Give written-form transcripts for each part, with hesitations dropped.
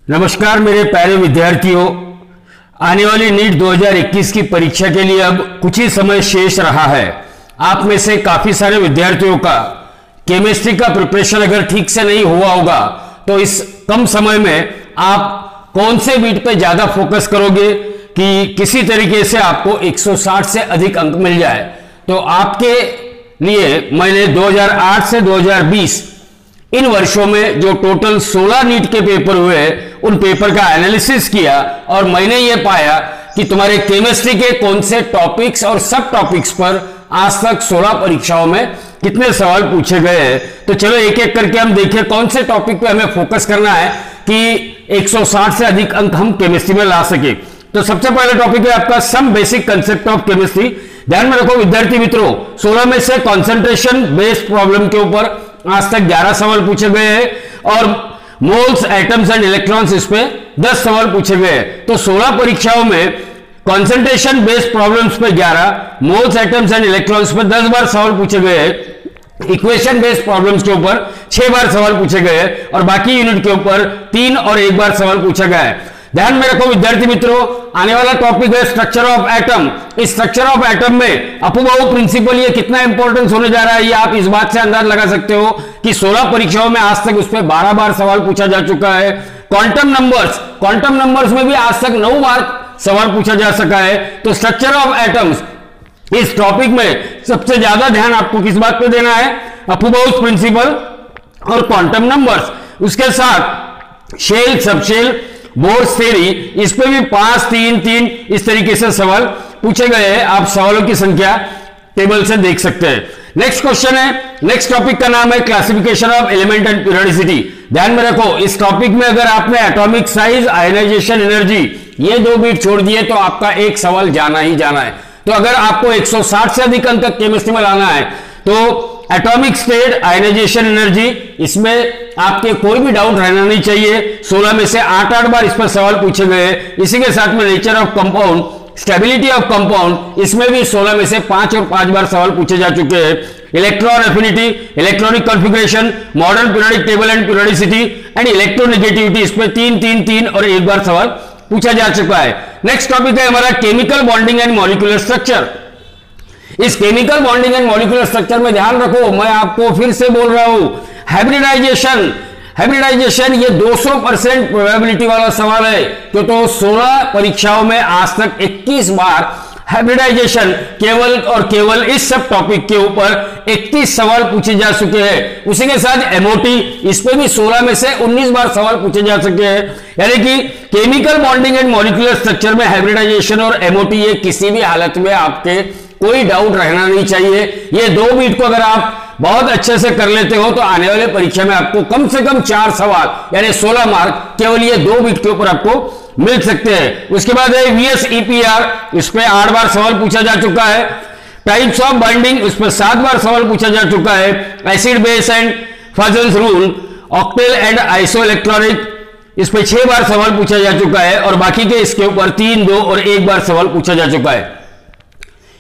नमस्कार मेरे प्यारे विद्यार्थियों, आने वाली नीट 2021 की परीक्षा के लिए अब कुछ ही समय शेष रहा है। आप में से काफी सारे विद्यार्थियों का केमिस्ट्री का प्रिपरेशन अगर ठीक से नहीं हुआ होगा तो इस कम समय में आप कौन से बीट पे ज्यादा फोकस करोगे कि किसी तरीके से आपको 160 से अधिक अंक मिल जाए। तो आपके लिए मैंने 2008 से 2020 इन वर्षों में जो टोटल 16 नीट के पेपर हुए उन पेपर का एनालिसिस किया और मैंने ये पाया कि तुम्हारे केमिस्ट्री के कौन से टॉपिक्स और सब टॉपिक्स पर आज तक 16 परीक्षाओं में कितने सवाल पूछे गए हैं। तो चलो एक एक करके हम देखें कौन से टॉपिक पे हमें फोकस करना है कि 160 से अधिक अंक हम केमिस्ट्री में ला सके। तो सबसे पहले टॉपिक है आपका some basic concept of chemistry. ध्यान में रखो विद्यार्थी मित्रों, 16 में से कॉन्सेंट्रेशन बेस्ड प्रॉब्लम के ऊपर आज तक 11 सवाल पूछे गए हैं और मोल्स, एटम्स एंड इलेक्ट्रॉन्स इस पे 10 सवाल पूछे गए हैं। तो 16 परीक्षाओं में कॉन्सेंट्रेशन बेस्ड प्रॉब्लम्स पे 11, मोल्स, एटम्स एंड इलेक्ट्रॉन्स पे 10 बार सवाल पूछे गए हैं। इक्वेशन बेस्ड प्रॉब्लम्स के ऊपर 6 बार सवाल पूछे गए हैं और बाकी यूनिट के ऊपर 3 और 1 बार सवाल पूछा गया है। ध्यान में रखो विद्यार्थी मित्रों, आने वाला टॉपिक है स्ट्रक्चर ऑफ एटम। इस स्ट्रक्चर ऑफ एटम में अपुबाऊ प्रिंसिपल ये कितना इंपॉर्टेंस होने जा रहा है, ये आप इस बात से अंदाज लगा सकते हो कि 16 परीक्षाओं में आज तक उस पर 12 बार सवाल पूछा जा चुका है। क्वांटम नंबर्स में भी आज तक 9 बार सवाल पूछा जा सका है। तो स्ट्रक्चर ऑफ एटम्स इस टॉपिक में सबसे ज्यादा ध्यान आपको किस बात पे देना है, अपुबाऊ प्रिंसिपल और क्वांटम नंबर्स। उसके साथ शेल, सबशेल, बोर्स थ्योरी, इस पे भी 5, 3, 3 इस तरीके से सवाल पूछे गए हैं। आप सवालों की संख्या टेबल से देख सकते हैं। नेक्स्ट क्वेश्चन है, नेक्स्ट टॉपिक का नाम है classification of element and periodicity. ध्यान में रखो इस टॉपिक में अगर आपने एटॉमिक साइज, आयनाइजेशन एनर्जी ये 2 बीट छोड़ दिए तो आपका एक सवाल जाना ही जाना है। तो अगर आपको 160 से अधिक अंक केमिस्ट्री में लाना है तो एटॉमिक स्टेट, आयनाइजेशन एनर्जी, इसमें आपके कोई भी डाउट रहना नहीं चाहिए। 16 में से 8 बार इस पर सवाल पूछे गए। इसी के साथ में nature of compound, stability of compound, इसमें भी 16 में से 5 और 5 बार सवाल पूछे जा चुके हैं। Electron affinity, electronic configuration, modern periodic table and periodicity and electronegativity, इसमें 3, 3, 3 और 1 बार सवाल पूछा जा चुका है। नेक्स्ट टॉपिक है हमारा chemical bonding and molecular structure. इस chemical bonding and molecular structure में ध्यान रखो, मैं आपको फिर से बोल रहा हूं, हाइब्रिडाइजेशन ये 200% प्रोबेबिलिटी वाला सवाल है। तो 16 परीक्षाओं में आज तक 21 बार हाइब्रिडाइजेशन केवल और केवल इस सब टॉपिक के ऊपर 31 सवाल पूछे जा चुके हैं। उसी के साथ एमओटी, इस पे भी 16 में से 19 बार सवाल पूछे जा चुके हैं। यानी कि chemical bonding and molecular structure में हाइब्रिडाइजेशन और एमओटी ये किसी भी हालत में आपके कोई डाउट रहना नहीं चाहिए। ये 2 बीट को अगर आप बहुत अच्छे से कर लेते हो तो आने वाले परीक्षा में आपको कम से कम 4 सवाल यानी 16 मार्क केवल ये 2 बीट के ऊपर आपको मिल सकते हैं। उसके बाद है VSEPR, इस पे 8 बार सवाल पूछा जा चुका है। टाइप्स ऑफ बाइंडिंग, उस पर 7 बार सवाल पूछा जा चुका है। Acid base and Fajans rule, octet and isoelectronic, इस पे 6 बार सवाल पूछा जा चुका है और बाकी के इसके ऊपर 3, 2 और 1 बार सवाल पूछा जा चुका है।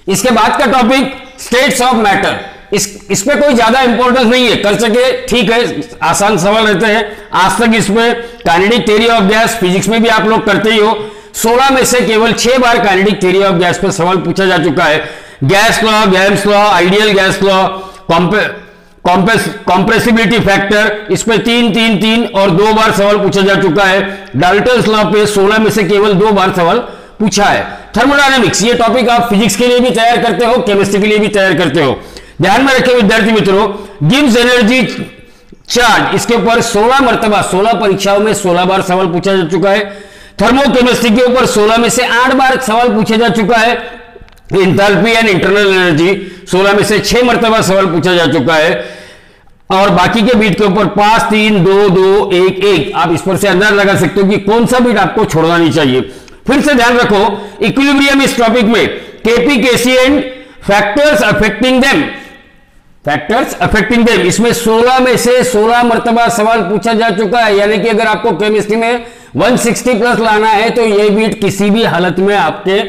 इसके बाद का टॉपिक स्टेट्स ऑफ मैटर, इस पे कोई ज्यादा इंपॉर्टेंस नहीं है, कर सके ठीक है, आसान सवाल रहते हैं। आज तक इसमें kinetic theory of gas, physics में भी आप लोग करते ही हो। 16 में से केवल 6 बार काइनेटिक थ्योरी ऑफ गैस पर सवाल पूछा जा चुका है। Gas law, games law, ideal gas law, compressibility factor, इस पे 3, 3, 3 और 2 बार सवाल पूछा जा चुका है। डाल्टन्स लॉ पे 16 में से केवल 2 बार सवाल पूछा है। थर्मोडायनेमिक्स, ये टॉपिक आप फिजिक्स के लिए भी तैयार करते हो, केमिस्ट्री के लिए भी तैयार करते हो। ध्यान में रखें विद्यार्थी मित्रों, गिब्स एनर्जी चार्ज, इसके ऊपर 16 मरतबा 16 परीक्षाओं में 16 बार सवाल पूछा जा चुका है। थर्मोकेमिस्ट्री के ऊपर 16 में से 8 बार सवाल पूछा जा चुका है। इंथैल्पी एंड इंटरनल एनर्जी 16 में से 6 मरतबा सवाल पूछा जा चुका है और बाकी के बीट के ऊपर 5, 3, 2, 2, 1, 1। आप इस पर से अंदाज लगा सकते हो कि कौन सा बीट आपको छोड़ना नहीं चाहिए। फिर से ध्यान रखो इक्विलिब्रियम, इस टॉपिक में KP, KC and factors affecting them, इसमें 16 में से 16 मरतबा सवाल पूछा जा चुका है। यानी कि अगर आपको केमिस्ट्री में 160 प्लस लाना है तो ये बीट किसी भी हालत में आपके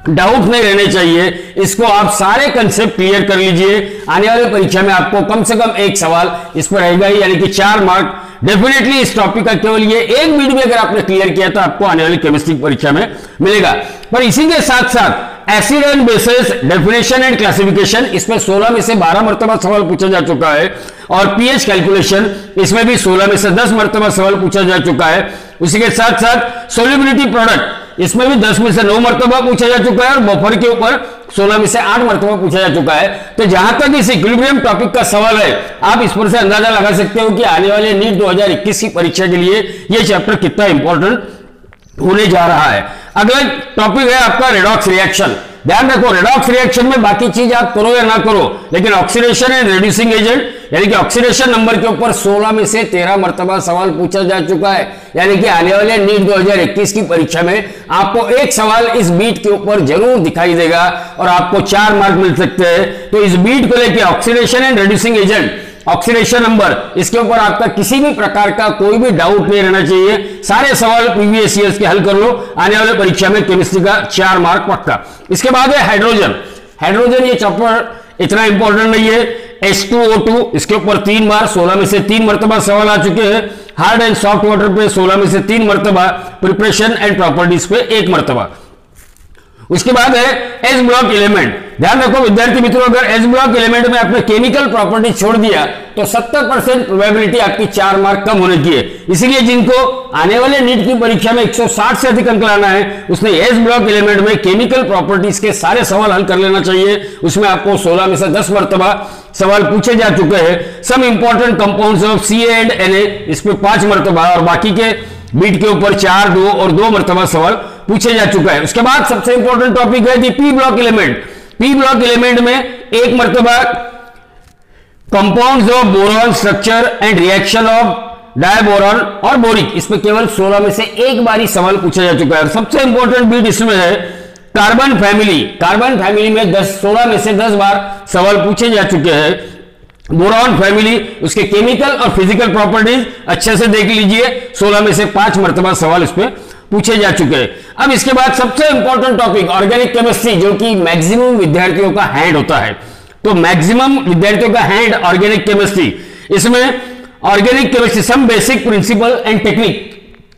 डाउट नहीं रहने चाहिए। इसको आप सारे कंसेप्ट क्लियर कर लीजिए। आने वाली परीक्षा में आपको कम से कम एक सवाल इस पर रहेगा ही, यानी कि 4 मार्क डेफिनेटली इस टॉपिक का केवल ये एक बीट भी अगर आपने क्लियर किया तो आपको आने वाली केमिस्ट्री परीक्षा में मिलेगा। पर इसी के साथ साथ acid and bases definition and classification, इसमें 16 में से 12 मरतबा सवाल पूछा जा चुका है। और पीएच कैलकुलेशन, इसमें भी 16 में से 10 मरतबा सवाल पूछा जा चुका है। उसी के साथ साथ सोल्युबिलिटी प्रोडक्ट, इसमें भी 10 में से 9 मरतबा पूछा जा चुका है। और बफर के ऊपर 16 में से 8 मरतबा पूछा जा चुका है। तो जहां तक इस इक्विलिब्रियम टॉपिक का सवाल है, आप इस पर से अंदाजा लगा सकते हो कि आने वाले नीट 2021 की परीक्षा के लिए यह चैप्टर कितना इंपॉर्टेंट होने जा रहा है। अगला टॉपिक है आपका रेडॉक्स रिएक्शन। ध्यान रखो, रेडॉक्स रिएक्शन में बाकी चीज आप करो या ना करो, लेकिन ऑक्सीडेशन एंड रिड्यूसिंग एजेंट यानी कि ऑक्सीडेशन नंबर के ऊपर 16 में से 13 मरतबा सवाल पूछा जा चुका है। यानी कि आने वाले नीट 2021 की परीक्षा में आपको एक सवाल इस बीट के ऊपर जरूर दिखाई देगा और आपको 4 मार्क मिल सकते हैं। तो इस बीट को लेकर oxidation and reducing agent, oxidation number, इसके ऊपर आपका किसी भी प्रकार का कोई भी डाउट नहीं रहना चाहिए। सारे सवाल प्रीवियस ईयर्स के हल कर लो, आने वाले परीक्षा में केमिस्ट्री का 4 मार्क पक्का। इसके बाद है हाइड्रोजन। हाइड्रोजन ये चैप्टर इतना इंपॉर्टेंट नहीं है। H2O2, इसके ऊपर 3 बार 16 में से 3 मरतबा सवाल आ चुके हैं। हार्ड एंड सॉफ्ट वाटर पे 16 में से 3 मरतबा, प्रिपरेशन एंड प्रॉपर्टीज पे 1 मरतबा। उसके बाद है एस ब्लॉक एलिमेंट। ध्यान रखो विद्यार्थी मित्रों, अगर एस ब्लॉक एलिमेंट में आपने केमिकल प्रॉपर्टी छोड़ दिया तो 70% प्रोबेबिलिटी आपकी 4 मार्क कम होने की है। इसीलिए जिनको आने वाले नीट की परीक्षा में 160 से अधिक अंक लाना है, उसने एस ब्लॉक एलिमेंट में केमिकल प्रॉपर्टीज के सारे सवाल हल कर लेना चाहिए। उसमें आपको 16 में से 10 मरतबा सवाल पूछे जा चुके हैं। Some important compounds of Ca and Na, इस पे 5 मरतबा, और बाकी के बीट के ऊपर 4, 2 और 2 मरतबा सवाल पूछे जा चुका है। उसके बाद सबसे इंपॉर्टेंट टॉपिक है p block element. P block element में 1 मरतबा compounds of boron structure and reaction of diborane और बोरिक, इसमें केवल 16 में से एक बार ही सवाल पूछा जा चुका है। और सबसे इंपॉर्टेंट बीट इसमें है कार्बन फैमिली। कार्बन फैमिली में 16 में से 10 बार सवाल पूछे जा चुके हैं। बोरॉन फैमिली, उसके केमिकल और फिजिकल प्रॉपर्टीज अच्छे से देख लीजिए, 16 में से 5 मरतबा सवाल इसमें पूछे जा चुके हैं। अब इसके बाद सबसे इंपॉर्टेंट टॉपिक ऑर्गेनिक केमिस्ट्री, जो कि मैक्सिमम विद्यार्थियों का हैंड होता है। तो मैक्सिमम विद्यार्थियों का हैंड ऑर्गेनिक केमिस्ट्री, इसमें organic chemistry some basic principle and technique,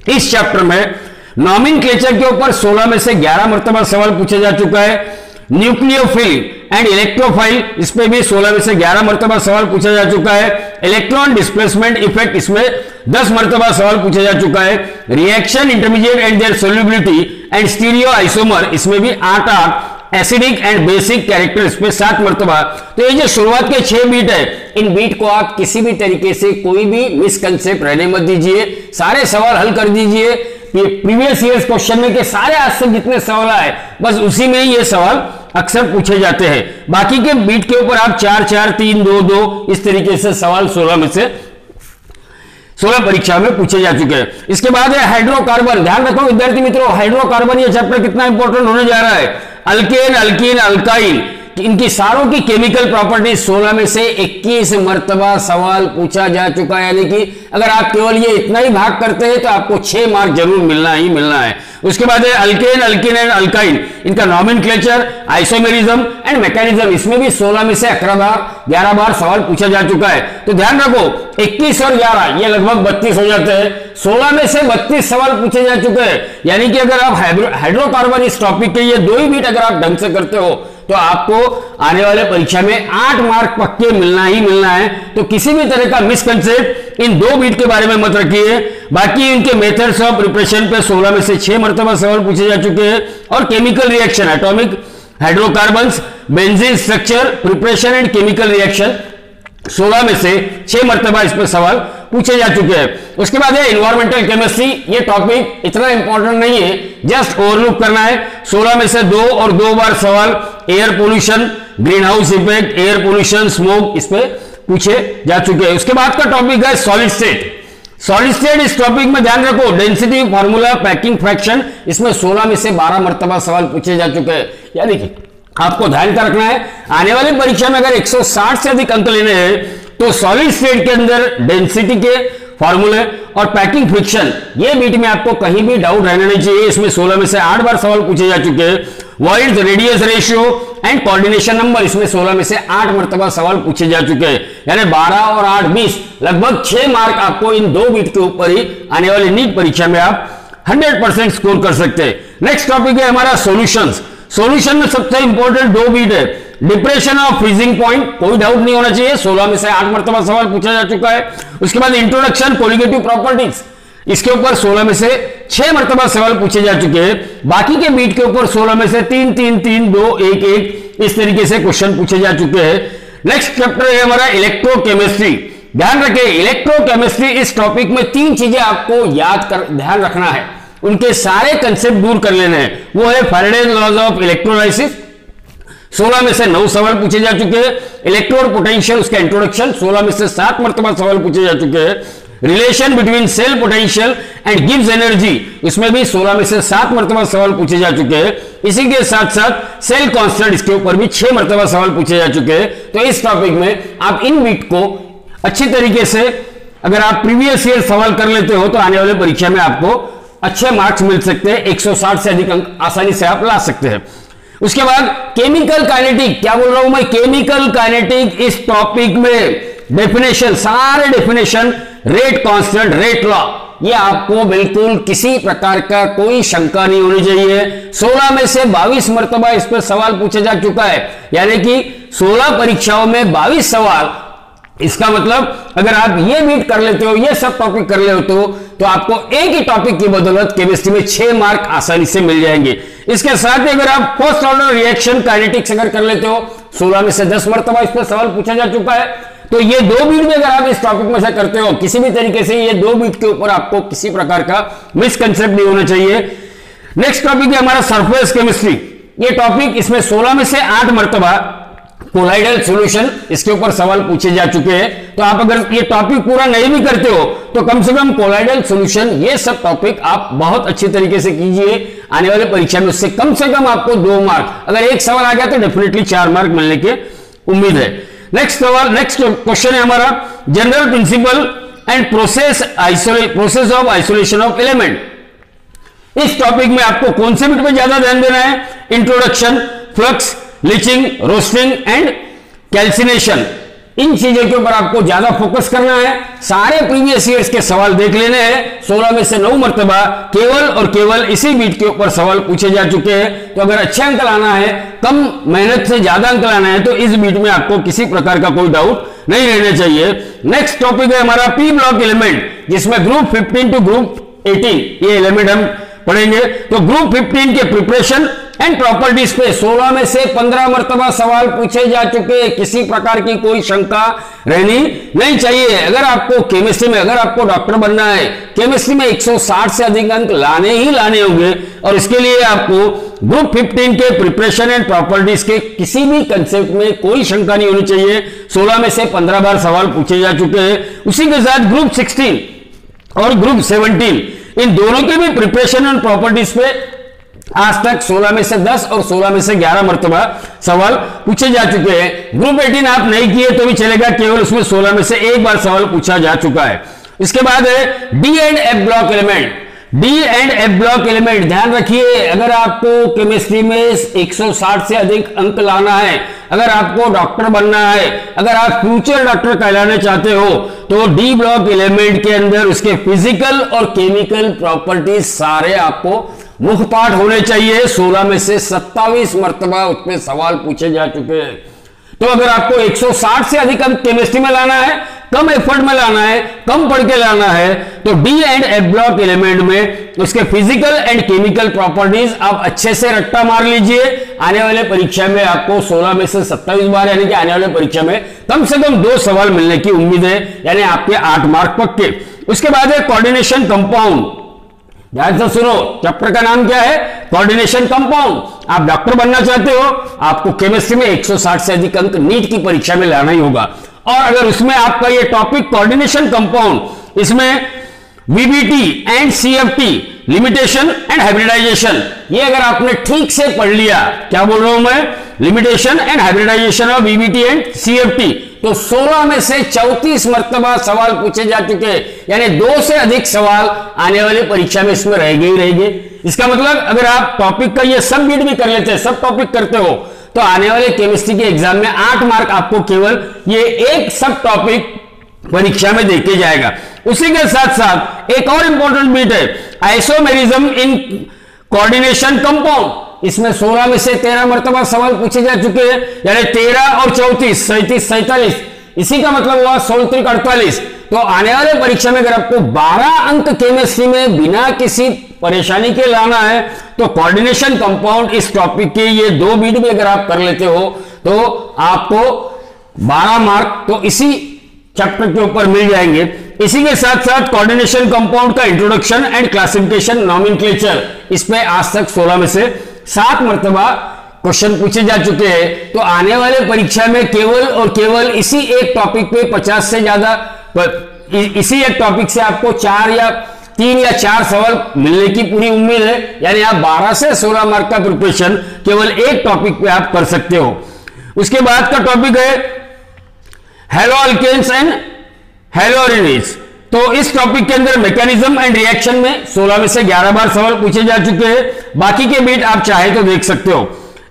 इस चैप्टर में नॉमेनक्लेचर के ऊपर 16 में से 11 मरतबा सवाल पूछा जा चुका है। न्यूक्लियोफिल एंड इलेक्ट्रोफाइल, इस पे भी 16 में से 11 मरतबा सवाल पूछा जा चुका है। इलेक्ट्रॉन डिस्प्लेसमेंट इफेक्ट, इसमें 10 मरतबा सवाल पूछा जा चुका है। Reaction intermediate and their solubility and stereo isomer, इसमें भी 8 एसिडिक एंड बेसिक कैरेक्टर, इसमें 7 मरतबा। तो ये जो शुरुआत के 6 बीट है, इन बीट को आप किसी भी तरीके से कोई भी मिसकंसेप्ट रहने मत दीजिए, सारे सवाल हल कर दीजिए। प्रीवियस ईयर्स क्वेश्चन में के सारे आज तक जितने सवाल आए, बस उसी में ये सवाल अक्सर पूछे जाते हैं। बाकी के बीट के ऊपर आप 4, 4, 3, 2, 2 इस तरीके से सवाल 16 में से 16 परीक्षा में पूछे जा चुके हैं। इसके बाद है हाइड्रोकार्बन। ध्यान रखो विद्यार्थी मित्रों, हाइड्रोकार्बन ये चैप्टर कितना इंपॉर्टेंट होने जा रहा है। अल्केन, अल्कीन, अल्काइन, इनकी सारों की केमिकल प्रॉपर्टी 16 में से 21 मरतबा सवाल पूछा जा चुका है। यानी कि अगर आप केवल ये इतना ही भाग करते हैं तो आपको 6 मार्क जरूर मिलना ही मिलना है। उसके बाद है अल्केन, अल्कीन एंड अल्काइन, इनका नॉमेनक्लेचर, आइसोमेरिज्म एंड मैकेनिज्म, इसमें भी 16 में से 11 बार सवाल पूछा जा चुका है। तो ध्यान रखो 21 और 11 ये लगभग 32 हो जाते हैं। 16 में से 32 सवाल पूछे जा चुके हैं। यानी कि अगर आप हाइड्रोकार्बन इस टॉपिक के ये 2 ही बीट अगर आप ढंग से करते हो तो आपको आने वाले परीक्षा में 8 मार्क पक्के मिलना ही मिलना है। तो किसी भी तरह का मिसकंसेप्ट इन 2 बीट के बारे में मत रखिए। बाकी इनके मेथड्स ऑफ प्रिपरेशन पे 16 में से 6 मरतबा सवाल पूछे जा चुके हैं। और chemical reaction, atomic hydrocarbons, benzene structure, preparation and chemical reaction, 16 में से 6 मरतबा इस पर सवाल पूछे जा चुके हैं। उसके बाद है एनवायरमेंटल केमिस्ट्री। ये टॉपिक इतना इंपॉर्टेंट नहीं है, जस्ट ओवरलुक करना है। 16 में से 2 और 2 बार सवाल air pollution, green house effect, air pollution, smoke, इस पे पूछे जा चुके हैं। उसके बाद का टॉपिक है सॉलिड स्टेट। सॉलिड स्टेट इस टॉपिक में ध्यान रखो डेंसिटी फार्मूला, पैकिंग फ्रैक्शन, इसमें 16 में से 12 मरतबा सवाल पूछे जा चुके हैं। यानी कि आपको ध्यान का रखना है, आने वाली परीक्षा में अगर 160 से अधिक अंक लेने हैं तो सॉलिड स्टेट के अंदर डेंसिटी के फॉर्मूले और पैकिंग फ्रिक्शन, ये बीट में आपको कहीं भी डाउट रहना नहीं चाहिए। इसमें 16 में से 8 बार सवाल पूछे जा चुके हैं। World radius ratio and coordination number, इसमें 16 में से 8 मरतबा सवाल पूछे जा चुके हैं, यानी 12 और 8 20, लगभग 6 मार्क आपको इन 2 बीट के ऊपर ही आने वाली नीट परीक्षा में आप 100% स्कोर कर सकते हैं। नेक्स्ट टॉपिक है हमारा सॉल्यूशंस। सॉल्यूशन में सबसे इंपॉर्टेंट 2 बीट है, डिप्रेशन ऑफ फ्रीजिंग पॉइंट, कोई डाउट नहीं होना चाहिए, 16 में से 8 मरतबा सवाल पूछा जा चुका है। उसके बाद इंट्रोडक्शन कोलिगेटिव प्रॉपर्टीज, इसके ऊपर 16 में से 6 मरतबा सवाल पूछे जा चुके हैं। बाकी के बीट के ऊपर 16 में से 3 3 3 2 1 1 इस तरीके से क्वेश्चन पूछे जा चुके हैं। नेक्स्ट चैप्टर है हमारा इलेक्ट्रोकेमिस्ट्री। ध्यान रखें, इलेक्ट्रोकेमिस्ट्री इस टॉपिक में 3 चीजें आपको ध्यान रखना है, उनके सारे कंसेप्ट दूर कर लेने हैं। वो है फैराडेज लॉज ऑफ इलेक्ट्रोलाइसिस, 16 में से 9 सवाल पूछे जा चुके हैं। इलेक्ट्रोड पोटेंशियल, उसका इंट्रोडक्शन, 16 में से 7 मरतबा सवाल पूछे जा चुके हैं। Relation between cell potential and गिव्स एनर्जी, इसमें भी 16 में से 7 मरतबा सवाल पूछे जा चुके हैं। इसी के साथ साथ सेल कांस्टेंट, इसके ऊपर भी 6 मरतबा सवाल पूछे जा चुके हैं। तो इस टॉपिक में आप इन बीट को अच्छी तरीके से अगर आप प्रीवियस ईयर सवाल कर लेते हो तो आने वाले परीक्षा में आपको अच्छे मार्क्स मिल सकते हैं, 160 से अधिक अंक आसानी से आप ला सकते हैं। उसके बाद केमिकल काइनेटिक, क्या बोल रहा हूं मैं, केमिकल काइनेटिक इस टॉपिक में डेफिनेशन, सारे definition, rate constant, rate law, ये आपको बिल्कुल किसी प्रकार का कोई शंका नहीं होनी चाहिए। 16 में से 22 मरतबा इस पर सवाल पूछा जा चुका है, यानी कि 16 परीक्षाओं में 22 सवाल। इसका मतलब अगर आप ये बीट कर लेते हो, ये सब टॉपिक कर लेते हो, तो आपको एक ही टॉपिक की बदौलत केमिस्ट्री में 6 मार्क आसानी से मिल जाएंगे। इसके साथ ही अगर आप फर्स्ट ऑर्डर रिएक्शन काइनेटिक्स अगर कर लेते हो, 16 में से 10 मरतबा इस पर सवाल पूछा जा चुका है। तो ये 2 बीट में अगर आप इस टॉपिक में से करते हो, किसी भी तरीके से ये 2 बीट के ऊपर आपको किसी प्रकार का मिसकंसेप्ट नहीं होना चाहिए। नेक्स्ट टॉपिक है हमारा सरफेस केमिस्ट्री। ये टॉपिक, इसमें 16 में से 8 मरतबा कोलाइडल सॉल्यूशन, इसके ऊपर सवाल पूछे जा चुके हैं। तो आप अगर ये टॉपिक पूरा नहीं भी करते हो तो कम से कम कोलाइडल सॉल्यूशन, ये सब टॉपिक आप बहुत अच्छी तरीके से कीजिए। आने वाले परीक्षा में उससे कम से कम आपको 2 मार्क, अगर एक सवाल आ गया तो डेफिनेटली 4 मार्क मिलने की उम्मीद है। नेक्स्ट सवाल, नेक्स्ट क्वेश्चन है हमारा general principle and process of isolation of element. इस टॉपिक में आपको कौन से बिट पे ज्यादा ध्यान देना है, introduction, flux, leaching, roasting and calcination, इन चीजों के ऊपर आपको ज्यादा फोकस करना है। सारे प्रीवियस ईयर्स के सवाल देख लेने हैं। 16 में से 9 मरतबा केवल और केवल इसी बीट के ऊपर सवाल पूछे जा चुके हैं। तो अगर अच्छे अंक लाना है, कम मेहनत से ज्यादा अंक लाना है, तो इस बीट में आपको किसी प्रकार का कोई डाउट नहीं रहना चाहिए। नेक्स्ट टॉपिक है हमारा पी ब्लॉक एलिमेंट, जिसमें ग्रुप 15 टू ग्रुप 18 ये एलिमेंट हम पढ़ेंगे। तो ग्रुप 15 के प्रिपरेशन एंड प्रॉपर्टीज पे 16 में से 15 मरतबा सवाल पूछे जा चुके हैं, किसी प्रकार की कोई शंका रहनी नहीं चाहिए। अगर आपको केमिस्ट्री में, अगर आपको डॉक्टर बनना है, केमिस्ट्री में 160 से अधिक अंक लाने ही लाने होंगे, और इसके लिए आपको ग्रुप 15 के प्रिपरेशन एंड प्रॉपर्टीज के किसी भी कंसेप्ट में कोई शंका नहीं होनी चाहिए। 16 में से 15 बार सवाल पूछे जा चुके हैं। उसी के साथ ग्रुप 16 और ग्रुप 17, इन दोनों के भी प्रिपरेशन एंड प्रॉपर्टीज पे आज तक 16 में से 10 और 16 में से 11 मरतबा सवाल पूछे जा चुके हैं। ग्रुप 18 आप नहीं किए तो भी चलेगा, केवल उसमें 16 में से 1 बार सवाल पूछा जा चुका है। इसके बाद है D and F block element. D and F block element, ध्यान रखिए, अगर आपको केमिस्ट्री में 160 से अधिक अंक लाना है, अगर आपको डॉक्टर बनना है, अगर आप फ्यूचर डॉक्टर कहलाना चाहते हो, तो डी ब्लॉक एलिमेंट के अंदर उसके फिजिकल और केमिकल प्रॉपर्टीज सारे आपको मुखपाठ होने चाहिए। 16 में से 27 मरतबा उसमें सवाल पूछे जा चुके हैं। तो अगर आपको 160 से अधिक अंक केमिस्ट्री में लाना है, कम एफर्ट में लाना है, कम पढ़ के लाना है, तो D and F block element में उसके फिजिकल एंड केमिकल प्रॉपर्टीज आप अच्छे से रट्टा मार लीजिए। आने वाले परीक्षा में आपको 16 में से 27 बार, यानी कि आने वाले परीक्षा में कम से कम 2 सवाल मिलने की उम्मीद है, यानी आपके 8 मार्क पक्के। उसके बाद है कोऑर्डिनेशन कंपाउंड। ध्यान से सुनो, चैप्टर का नाम क्या है, कोऑर्डिनेशन कंपाउंड। आप डॉक्टर बनना चाहते हो, आपको केमिस्ट्री में 160 से अधिक अंक नीट की परीक्षा में लाना ही होगा। और अगर उसमें आपका ये टॉपिक कोऑर्डिनेशन कंपाउंड, इसमें VBT and CFT, limitation and hybridization, ये अगर आपने ठीक से पढ़ लिया, क्या बोल रहा हूं मैं, limitation and hybridization of VBT and CFT, तो 16 में से 34 मरतबा सवाल पूछे जा चुके हैं, यानी 2 से अधिक सवाल आने वाली परीक्षा में इसमें रहेंगे ही रहेंगे। इसका मतलब अगर आप टॉपिक का ये सब बीट भी कर लेते हैं, सब टॉपिक करते हो, तो आने वाले केमिस्ट्री के एग्जाम में 8 मार्क आपको केवल ये एक सब टॉपिक परीक्षा में देके जाएगा। उसी के साथ साथ एक और इंपॉर्टेंट बीट है आइसोमेरिज्म इन कोऑर्डिनेशन कंपाउंड। इसमें 16 में से 13 मरतबा सवाल पूछे जा चुके हैं, यानी 13 और 34 37 47, इसी का मतलब हुआ 16 48। तो आने वाले परीक्षा में अगर आपको 12 अंक केमिस्ट्री में बिना किसी परेशानी के लाना है तो कोऑर्डिनेशन कंपाउंड इस टॉपिक के ये 2 बीट भी अगर आप कर लेते हो तो आपको 12 मार्क तो इसी चैप्टर के ऊपर मिल जाएंगे। इसी के साथ साथ कोऑर्डिनेशन कंपाउंड का इंट्रोडक्शन एंड क्लासिफिकेशन नॉमेनक्लेचर, इस पे आज तक 16 में से 7 मरतबा क्वेश्चन पूछे जा चुके हैं। तो आने वाले परीक्षा में केवल और केवल इसी एक टॉपिक पे 50 से ज्यादा, इसी एक टॉपिक से आपको 3 या 4 सवाल मिलने की पूरी उम्मीद है। यानी आप 12 से 16 मार्क का प्रिपरेशन केवल एक टॉपिक पे आप कर सकते हो। उसके बाद का टॉपिक है हेलो अल्केन्स एंड हेलो अरेनेज। तो इस टॉपिक के अंदर मैकेनिज्म एंड रिएक्शन में 16 में से 11 बार सवाल पूछे जा चुके हैं। बाकी के बीट आप चाहे तो देख सकते हो।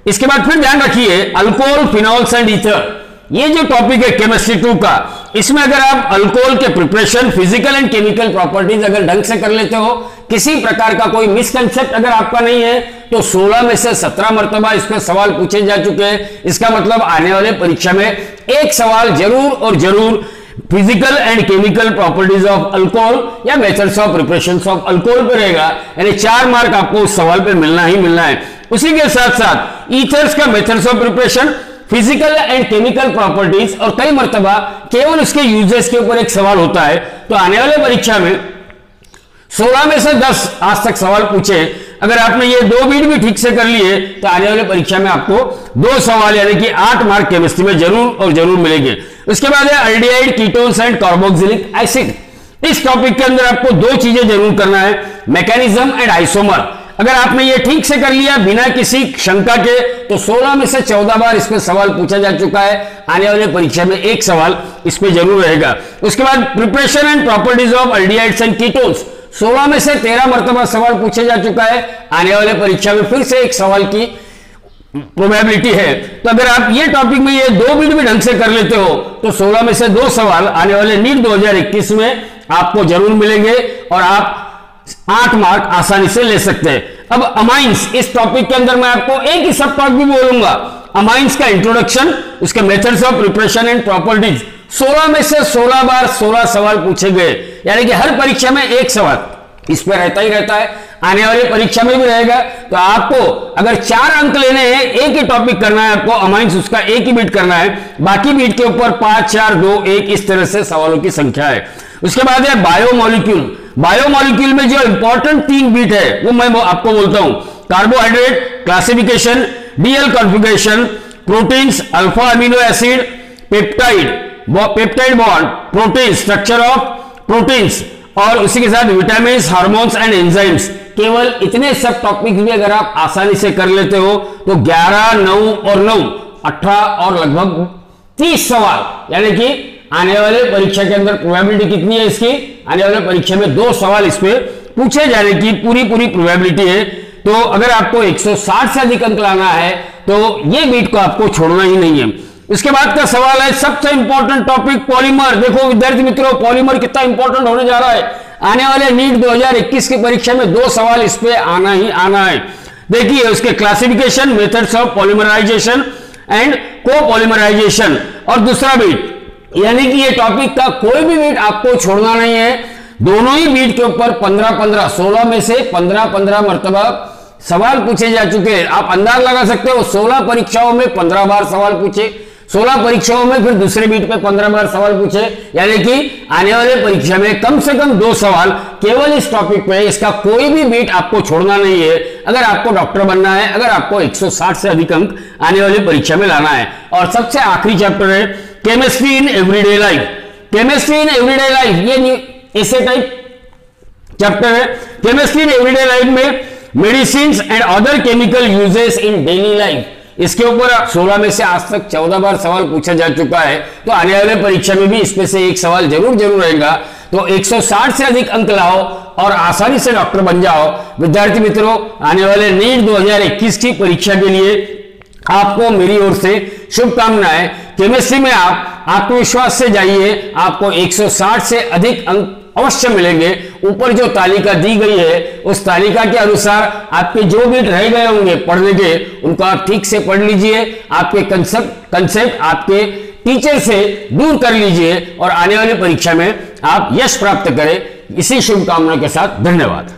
इसके बाद फिर ध्यान रखिए अल्कोहल, फिनॉल्स एंड ईथर, ये जो टॉपिक है केमिस्ट्री 2 का, इसमें अगर आप अल्कोहल के preparation, physical and chemical properties अगर ढंग से कर लेते हो, किसी प्रकार का कोई मिसकंसेप्ट अगर आपका नहीं है, तो 16 में से 17 मरतबा इस पर सवाल पूछे जा चुके हैं। इसका मतलब आने वाले परीक्षा में एक सवाल जरूर और जरूर physical and chemical properties of alcohol या methods of preparation of alcohol पे रहेगा, यानी 4 मार्क आपको उस सवाल पे मिलना ही मिलना है। उसी के साथ साथ ईथर्स का methods of preparation, physical and chemical properties और कई मरतबा केवल उसके यूजेस के ऊपर एक सवाल होता है। तो आने वाले परीक्षा में 16 में से 10 आज तक सवाल पूछे, अगर आपने ये 2 बीट भी ठीक से कर लिए तो आने वाले परीक्षा में आपको 2 सवाल यानी कि 8 मार्क केमिस्ट्री में जरूर और जरूर मिलेंगे। उसके बाद है aldehyde, ketones and carboxylic acid. इस टॉपिक के अंदर आपको 2 चीजें जरूर करना है, मैकेनिज्म एंड आइसोमर। अगर आपने ये ठीक से कर लिया बिना किसी शंका के तो 16 में से 14 बार इस पे सवाल पूछा जा चुका है। आने वाले परीक्षा में एक सवाल इस पे जरूर रहेगा। उसके बाद preparation and properties of aldehydes and ketones, 16 में से 13 मरतबा सवाल पूछे जा चुका है। आने वाले परीक्षा में फिर से एक सवाल की प्रोबेबिलिटी है। तो अगर आप ये टॉपिक में ये 2 बीट भी ढंग से कर लेते हो तो 16 में से 2 सवाल आने वाले नीट 2021 में आपको जरूर मिलेंगे और आप 8 मार्क आसानी से ले सकते हैं। अब अमाइंस, इस टॉपिक के अंदर मैं आपको एक ही सब टॉपिक भी बोलूंगा। अमाइंस का इंट्रोडक्शन, उसके methods of preparation and properties, 16 में से 16 बार 16 सवाल पूछे गए, यानी कि हर परीक्षा में एक सवाल इस पर रहता ही रहता है। आने वाली परीक्षा में भी रहेगा। तो आपको अगर 4 अंक लेने हैं, एक ही टॉपिक करना है आपको अमाइंस, उसका एक ही बीट करना है, बाकी बीट के ऊपर 5 4 2 1 इस तरह से सवालों की संख्या है। उसके बाद है बायोमोलिक्यूल। बायोमोलिक्यूल में जो इंपॉर्टेंट 3 बीट है वो मैं आपको बोलता हूं, carbohydrate classification, DL configuration, proteins, alpha amino acid, peptide bond, protein, structure of proteins और उसी के साथ विटामिन, हार्मोन्स एंड एंजाइम्स। केवल इतने सब टॉपिक भी अगर आप आसानी से कर लेते हो तो 11 9 और 9 18 और लगभग 30 सवाल, यानी कि आने वाले परीक्षा के अंदर प्रोबेबिलिटी कितनी है इसकी, आने वाले परीक्षा में 2 सवाल इस पे पूछे जाने की पूरी प्रोबेबिलिटी है। तो अगर आपको 160 से अधिक अंक लाना है तो ये बीट को आपको छोड़ना ही नहीं है। इसके बाद का सवाल है सबसे इंपॉर्टेंट टॉपिक पॉलीमर। देखो विद्यार्थी मित्रों, पॉलीमर कितना इंपॉर्टेंट होने जा रहा है। आने वाले नीट 2021 की परीक्षा में 2 सवाल इस पे आना ही आना है। देखिए उसके classification, methods of polymerization and copolymerization और दूसरा बीट, यानी कि ये टॉपिक का कोई भी बीट आपको छोड़ना नहीं है। दोनों ही बीट के ऊपर 15 16 में से 15 मरतबा सवाल पूछे जा चुके हैं। आप अंदाज लगा सकते हो 16 परीक्षाओं में 15 बार सवाल पूछे, 16 परीक्षाओं में फिर दूसरे बीट पे 15 बार सवाल पूछे, यानी कि आने वाले परीक्षा में कम से कम 2 सवाल केवल इस टॉपिक पे। इसका कोई भी बीट आपको छोड़ना नहीं है अगर आपको डॉक्टर बनना है, अगर आपको 160 से अधिक अंक आने वाली परीक्षा में लाना है। और सबसे आखिरी चैप्टर है chemistry in everyday life. Chemistry in everyday life ये ऐसे टाइप चैप्टर है। केमिस्ट्री इन एवरीडे लाइफ में medicine and other chemical uses in daily life, इसके ऊपर 16 में से आज तक 14 बार सवाल पूछा जा चुका है। तो आने वाले परीक्षा में भी इसमें से एक सवाल जरूर रहेगा। तो 160 से अधिक अंक लाओ और आसानी से डॉक्टर बन जाओ। विद्यार्थी मित्रों, आने वाले नीट 2021 की परीक्षा के लिए आपको मेरी ओर से शुभकामनाएं। केमिस्ट्री में आप आत्मविश्वास से जाइए, आपको 160 से अधिक अंक अवश्य मिलेंगे। ऊपर जो तालिका दी गई है उस तालिका के अनुसार आपके जो भी रह गए होंगे पढ़ने के, उनको आप ठीक से पढ़ लीजिए, आपके कंसेप्ट आपके टीचर से दूर कर लीजिए और आने वाली परीक्षा में आप यश प्राप्त करें। इसी शुभकामना के साथ धन्यवाद।